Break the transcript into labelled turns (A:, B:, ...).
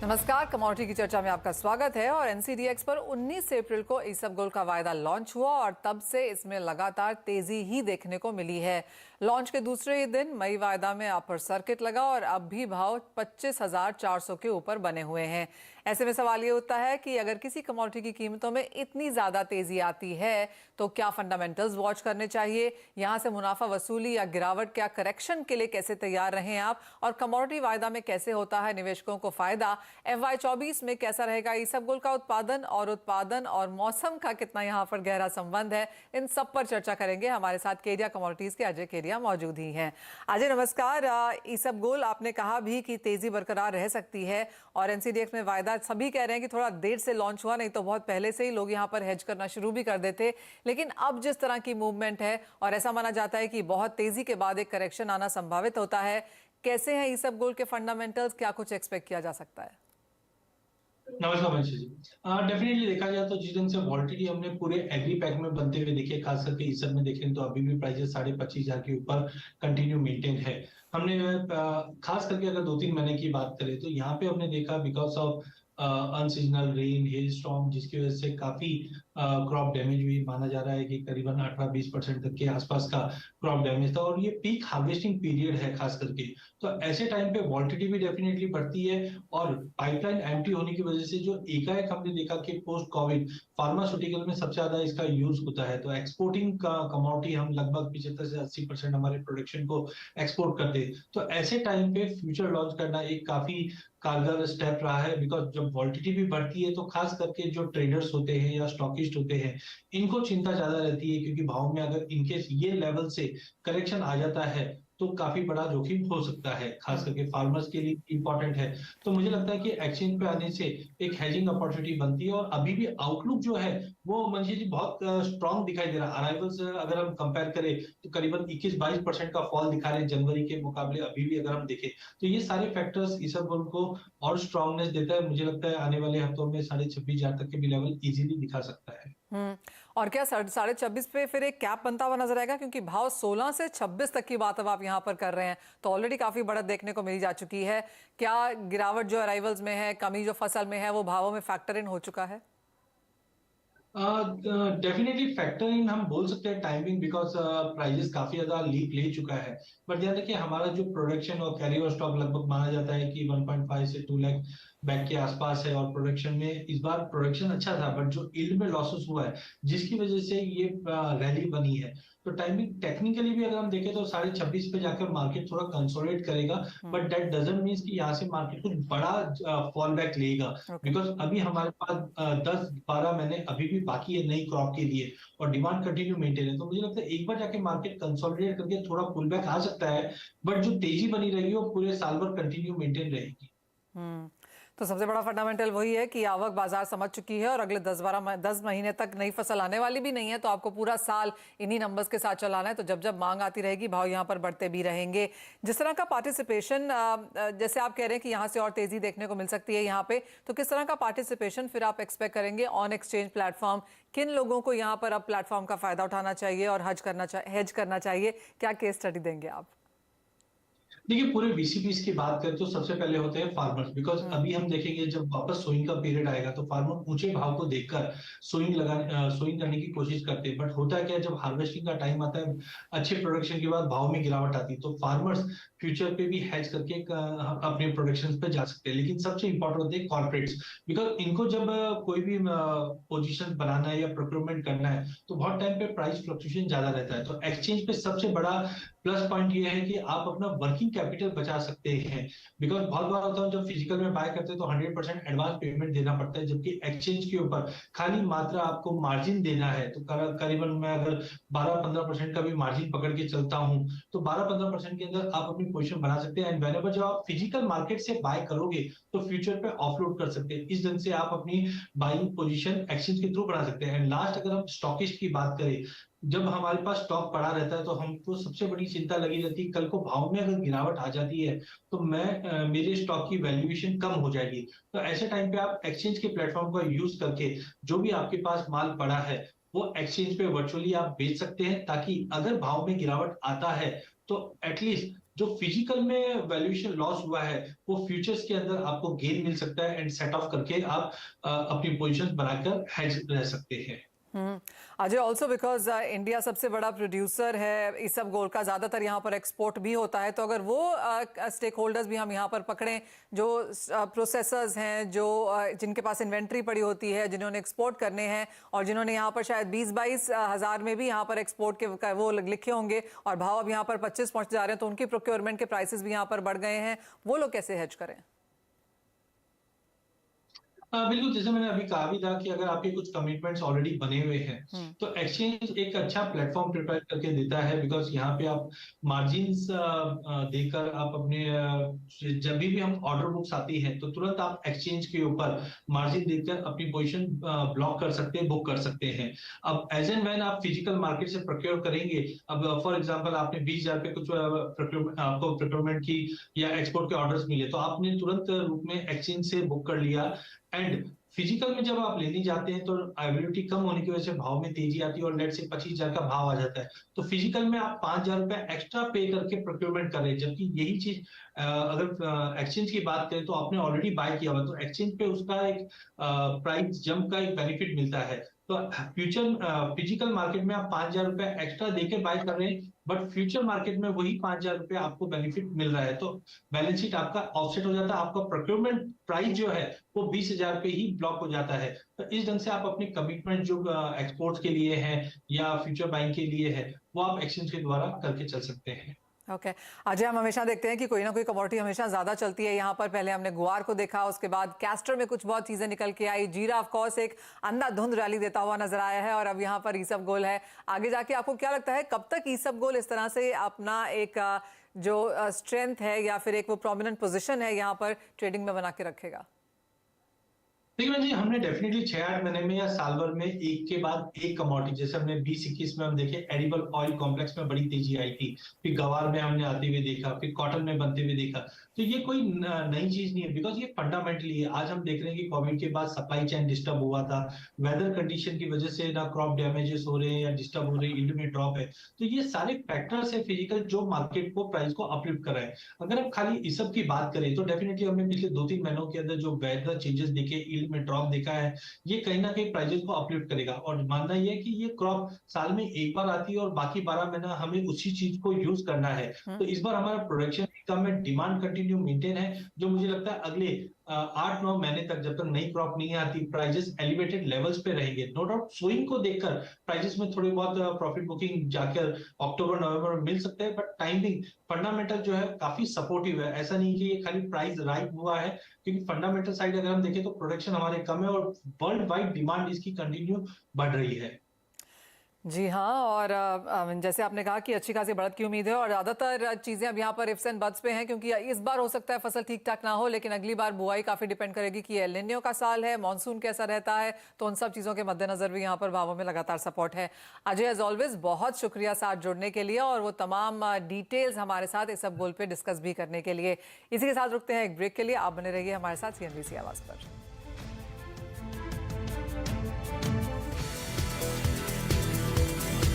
A: नमस्कार, कमोडिटी की चर्चा में आपका स्वागत है। और एनसीडीएक्स पर 19 अप्रैल को ईसबगोल का वायदा लॉन्च हुआ और तब से इसमें लगातार तेजी ही देखने को मिली है। लॉन्च के दूसरे ही दिन मई वायदा में अपर सर्किट लगा और अब भी भाव 25,400 के ऊपर बने हुए हैं। ऐसे में सवाल ये उठता है कि अगर किसी कमोडिटी की कीमतों में इतनी ज्यादा तेजी आती है तो क्या फंडामेंटल्स वॉच करने चाहिए, यहां से मुनाफा वसूली या गिरावट, क्या करेक्शन के लिए कैसे तैयार रहें आप, और कमोडिटी वायदा में कैसे होता है निवेशकों को फायदा। FY24 में कैसा रहेगा ईसबगोल का उत्पादन और मौसम का कितना यहां पर गहरा संबंध है, इन सब पर चर्चा करेंगे। हमारे साथ केडिया कमोडिटीज के अजय केडिया मौजूद ही हैं। अजय नमस्कार। ईसबगोल आपने कहा भी कि तेजी बरकरार रह सकती है और एनसीडीएक्स में वायदा सभी कह रहे हैं कि थोड़ा देर से लॉन्च हुआ, नहीं तो बहुत पहले से ही लोग यहां पर हेज करना शुरू भी कर देते। लेकिन अब जिस तरह की मूवमेंट है और ऐसा माना जाता है कि बहुत तेजी के बाद एक करेक्शन आना संभावित होता है, कैसे हैं ईसबगोल के फंडामेंटल्स, क्या कुछ एक्सपेक्ट किया जा सकता है?
B: नमस्कार वंशी जी। डेफिनेटली देखा जाए तो जिस दिन से वॉलिटिलिटी हमने पूरे एग्री पैक में बनते हुए देखे, खास करके इस सब में देखें तो अभी भी प्राइसेस 25,500 के ऊपर कंटिन्यू मेंटेन है। हमने खास करके अगर 2-3 महीने की बात करें तो यहाँ पे हमने देखा because of unseasonal rain, hello storm, जिसकी वजह से काफी क्रॉप डैमेज हुई। माना जा रहा है कि करीबन 18-20% तक के आसपास का क्रॉप डैमेज था और ये पीक हार्वेस्टिंग पीरियड है खास करके। तो ऐसे टाइम पे वॉलिटिलिटी भी डेफिनेटली बढ़ती है और पाइपलाइन एम्प्टी होने की वजह से जो एकाएक हमने देखा कि पोस्ट कोविड फार्मास्यूटिकल में सबसे ज्यादा इसका यूज होता है। तो एक्सपोर्टिंग का कमोडिटी हम लगभग 75 से 80% हमारे प्रोडक्शन को एक्सपोर्ट करते हैं। तो ऐसे टाइम पे फ्यूचर लॉन्च करना एक काफी कारगर स्टेप रहा है, बिकॉज जब वॉलिटिलिटी भी बढ़ती है तो खास करके जो ट्रेडर्स होते हैं या स्टॉकिस्ट होते हैं, इनको चिंता ज्यादा रहती है, क्योंकि भाव में अगर इनकेस ये लेवल से करेक्शन आ जाता है तो काफी बड़ा जोखिम हो सकता है, खास करके फार्मर्स के लिए इंपॉर्टेंट है। तो मुझे लगता है कि एक्सचेंज पे आने से एक हेजिंग अपॉर्चुनिटी बनती है और अभी भी आउटलुक जो है वो मंशी जी बहुत स्ट्रांग दिखाई दे रहा है। अराइवल्स अगर हम कंपेयर करें तो करीबन 21-22% का फॉल दिखा रहे हैं जनवरी के मुकाबले। अभी भी अगर हम देखें तो ये सारे फैक्टर्स ईसबगोल को और स्ट्रांगनेस देता है। मुझे लगता है आने वाले हफ्तों में 26,500 तक के भी लेवल इजीली दिखा सकता है।
A: और क्या 26.5 पे फिर एक कैप बनता हुआ नजर आएगा, क्योंकि भाव 16 से 26 तक की बात अब आप यहां पर कर रहे हैं, तो ऑलरेडी काफी बढ़त देखने को मिली जा चुकी है। क्या गिरावट जो अराइवल्स में है, कमी जो फसल में है, वो भावों में फैक्टर इन हो चुका है?
B: डेफिनेटली फैक्टर इन हम बोल सकते हैं टाइमिंग, बिकॉज प्राइजेस काफी ज्यादा लीप ले चुका है। बट ध्यान रखिए हमारा जो प्रोडक्शन और कैरी ओवर स्टॉक लगभग माना जाता है कि 1.5 से 2 लाख बैग के आसपास है और प्रोडक्शन में इस बार प्रोडक्शन अच्छा था, बट जो यील्ड में लॉसेस हुआ है जिसकी वजह से ये रैली बनी है। तो टाइमिंग टेक्निकली भी अगर हम देखें तो 26.5 पे जाकर मार्केट थोड़ा कंसोलिडेट करेगा, बट दैट डजंट मीन कि यहाँ से मार्केट कुछ बड़ा फॉल बैक लेगा।
A: ओके।
B: बिकॉज अभी हमारे पास 10-12 महीने अभी भी बाकी है नई क्रॉप के लिए और डिमांड कंटिन्यू मेंटेन है। तो मुझे लगता है एक बार जाके मार्केट कंसोलिडेट करके थोड़ा पुल बैक आ सकता है, बट जो तेजी बनी रहेगी वो पूरे साल भर कंटिन्यू मेंटेन रहेगी।
A: तो सबसे बड़ा फंडामेंटल वही है कि आवक बाजार समझ चुकी है और अगले 10 महीने तक नई फसल आने वाली भी नहीं है, तो आपको पूरा साल इन्हीं नंबर्स के साथ चलाना है। तो जब जब मांग आती रहेगी भाव यहाँ पर बढ़ते भी रहेंगे। जिस तरह का पार्टिसिपेशन, जैसे आप कह रहे हैं कि यहाँ से और तेजी देखने को मिल सकती है यहाँ पे, तो किस तरह का पार्टिसिपेशन फिर आप एक्सपेक्ट करेंगे ऑन एक्सचेंज प्लेटफॉर्म? किन लोगों को यहाँ पर अब प्लेटफॉर्म का फायदा उठाना चाहिए और हेज करना चाहिए? क्या केस स्टडी देंगे आप?
B: देखिए पूरे वीसीपीस की बात करें तो सबसे पहले होते हैं फार्मर्स, बिकॉज अभी हम देखेंगे जब वापस सोइंग का पीरियड आएगा तो फार्मर ऊंचे भाव को देखकर सोइंग करने की कोशिश करते हैं। बट होता है क्या, जब हार्वेस्टिंग का टाइम आता है, अच्छे प्रोडक्शन के बाद भाव में गिरावट आती है, तो फार्मर्स फ्यूचर पे भी हेज करके अपने प्रोडक्शन पे जा सकते हैं। लेकिन सबसे इंपॉर्टेंट होते हैं कॉर्पोरेट्स, बिकॉज इनको जब कोई भी पोजिशन बनाना है या प्रोक्योरमेंट करना है तो बहुत टाइम पे प्राइस फ्लक्चुएशन ज्यादा रहता है। तो एक्सचेंज पे सबसे बड़ा प्लस पॉइंट ये है कि आप अपना वर्किंग कैपिटल बचा सकते हैं। बिकॉज बहुत बार होता है जब फिजिकल में बाय करते हैं तो 100% एडवांस पेमेंट देना पड़ता है, जबकि एक्सचेंज के ऊपर खाली मात्रा आपको मार्जिन देना है। तो करीबन मैं अगर 12-15% का भी मार्जिन पकड़ के चलता हूं तो 12-15% के अंदर आप अपनी पोजीशन बना सकते हैं। एंड वेनेवर जब आप फिजिकल मार्केट से बाय करोगे तो फ्यूचर पे ऑफलोड कर सकते हैं। इस ढंग से आप अपनी बाइंग पोजीशन एक्सचेंज के थ्रू बना सकते हैं। एंड लास्ट अगर हम स्टॉकिस्ट की बात करें, जब हमारे पास स्टॉक पड़ा रहता है तो हमको सबसे बड़ी चिंता लगी रहती है कल को भाव में अगर गिरावट आ जाती है तो मेरे स्टॉक की वैल्यूएशन कम हो जाएगी। तो ऐसे टाइम पे आप एक्सचेंज के प्लेटफॉर्म का यूज करके जो भी आपके पास माल पड़ा है वो एक्सचेंज पे वर्चुअली आप बेच सकते हैं, ताकि अगर भाव में गिरावट आता है तो एटलीस्ट जो फिजिकल में वैल्यूएशन लॉस हुआ है वो फ्यूचर्स के अंदर आपको गेन मिल सकता है एंड सेट ऑफ करके आप अपनी पोजीशंस बनाकर हेज रह सकते हैं।
A: अजय, ऑल्सो बिकॉज इंडिया सबसे बड़ा प्रोड्यूसर है ईसब गोल्ड का, ज्यादातर यहाँ पर एक्सपोर्ट भी होता है, तो अगर वो स्टेक होल्डर्स भी हम यहाँ पर पकड़ें जो प्रोसेसर्स हैं, जो जिनके पास इन्वेंट्री पड़ी होती है, जिन्होंने एक्सपोर्ट करने हैं और जिन्होंने यहाँ पर शायद 20-22 हज़ार में भी यहाँ पर एक्सपोर्ट के वो लिखे होंगे और भाव अब यहाँ पर 25 पहुँच जा रहे हैं, तो उनकी प्रोक्योरमेंट के प्राइसेस भी यहाँ पर बढ़ गए हैं, वो लोग कैसे हेज करें?
B: बिल्कुल, जैसे मैंने अभी कहा भी था कि अगर आपके कुछ कमिटमेंट्स ऑलरेडी बने हुए हैं तो एक्सचेंज एक अच्छा प्लेटफॉर्म प्रिपेयर करके देता है, बिकॉज यहाँ पे आप मार्जिन्स देकर आप अपने जब भी हम ऑर्डर बुक्स आती हैं तो तुरंत आप एक्सचेंज के ऊपर मार्जिन देकर अपनी पोजीशन ब्लॉक कर सकते हैं, बुक कर सकते हैं। अब एज एंड व्हेन आप फिजिकल मार्केट से प्रोक्योर करेंगे, अब फॉर एग्जांपल आपने 20,000 पे कुछ आपको प्रोक्योरमेंट की या एक्सपोर्ट के ऑर्डर्स मिले, तो आपने तुरंत रूप में एक्सचेंज से बुक कर लिया। एंड फिजिकल में जब आप लेने जाते हैं तो अवेलेबिलिटी कम होने की वजह से भाव में तेजी आती है और लेट से 25,000 का भाव आ जाता है, तो फिजिकल में आप 5,000 रुपए एक्स्ट्रा पे करके प्रोक्योरमेंट कर रहे हैं, जबकि यही चीज अगर एक्सचेंज की बात करें तो आपने ऑलरेडी बाय किया हुआ, तो एक्सचेंज पे उसका एक प्राइस जंप का एक बेनिफिट मिलता है। तो फ्यूचर फिजिकल मार्केट में आप 5,000 रुपए एक्स्ट्रा देके बाय कर रहे हैं, बट फ्यूचर मार्केट में वही 5,000 रुपए आपको बेनिफिट मिल रहा है, तो बैलेंस शीट आपका ऑफसेट हो जाता है, आपका प्रोक्योरमेंट प्राइस जो है वो 20,000 पे ही ब्लॉक हो जाता है। तो इस ढंग से आप अपने कमिटमेंट जो एक्सपोर्ट्स के लिए है या फ्यूचर बाइंग के लिए है वो आप एक्सचेंज के द्वारा करके चल सकते हैं।
A: ओके अजय, हम हमेशा देखते हैं कि कोई ना कोई कमोडिटी हमेशा ज्यादा चलती है। यहाँ पर पहले हमने गुआर को देखा, उसके बाद कैस्टर में कुछ बहुत चीजें निकल के आई, जीरा ऑफ कोर्स एक अंधाधुंध रैली देता हुआ नजर आया है, और अब यहाँ पर ईसब गोल्ड है। आगे जाके आपको क्या लगता है कब तक ईसब गोल्ड इस तरह से अपना एक जो स्ट्रेंथ है या फिर एक वो प्रोमिनेंट पोजिशन है यहाँ पर ट्रेडिंग में बना के रखेगा?
B: देखिए जी, हमने डेफिनेटली 6-8 महीने में या साल भर में एक के बाद एक कमोडिटी, जैसे हमने 20-21 में हम देखे एडिबल ऑयल कॉम्प्लेक्स में बड़ी तेजी आई थी, फिर गवार में हमने आते हुए देखा, फिर कॉटन में बनते हुए देखा। तो ये कोई नई चीज नहीं है, बिकॉज ये फंडामेंटली है। आज हम देख रहे हैं कि कोविड के बाद सप्लाई चेन डिस्टर्ब हुआ था, वेदर कंडीशन की वजह से ना क्रॉप डैमेजेस हो रहे हैं या डिस्टर्ब हो रहे हैं, यील्ड में ड्रॉप है, तो ये सारे फैक्टर्स है फिजिकल जो मार्केट को प्राइस को अपलिफ्ट कर रहा है। अगर हम खाली इस सब की बात करें तो डेफिनेटली हमने पिछले 2-3 महीनों के अंदर जो वेदर चेंजेस देखे, यील्ड में ड्रॉप देखा है, ये कहीं ना कहीं प्राइजेस को अपलिफ्ट करेगा। और मानना ये है कि ये क्रॉप साल में एक बार आती है और बाकी 12 महीना हमें उसी चीज को यूज करना है। तो इस बार हमारा प्रोडक्शन कम है, डिमांड कंटिन्यू मेंटेन है, जो मुझे लगता है अगले 8-9 महीने तक जब तक नई क्रॉप नहीं आती प्राइजेस एलिवेटेड लेवल्स पे रहेंगे। नो डाउट स्विंग को देखकर प्राइजेस में थोड़ी बहुत प्रॉफिट बुकिंग जाकर अक्टूबर नवंबर में मिल सकते हैं, बट टाइमिंग फंडामेंटल जो है काफी सपोर्टिव है। ऐसा नहीं कि ये खाली प्राइस राइट हुआ है, क्योंकि फंडामेंटल साइड अगर हम देखें तो प्रोडक्शन हमारे कम है और वर्ल्ड वाइड डिमांड इसकी कंटिन्यू बढ़ रही है।
A: जी हाँ, और जैसे आपने कहा कि अच्छी खासी बढ़त की उम्मीद है और ज़्यादातर चीज़ें अब यहाँ पर इफ्स एंड बट्स पे हैं, क्योंकि इस बार हो सकता है फसल ठीक ठाक ना हो, लेकिन अगली बार बुआई काफ़ी डिपेंड करेगी कि एल निनो का साल है, मानसून कैसा रहता है, तो उन सब चीज़ों के मद्देनजर भी यहाँ पर भावों में लगातार सपोर्ट है। अजय, एज ऑलवेज बहुत शुक्रिया साथ जुड़ने के लिए और वो तमाम डिटेल्स हमारे साथ ईसब गोल्ड पे डिस्कस भी करने के लिए। इसी के साथ रुकते हैं एक ब्रेक के लिए। आप बने रहिए हमारे साथ CNBC आवाज़ पर।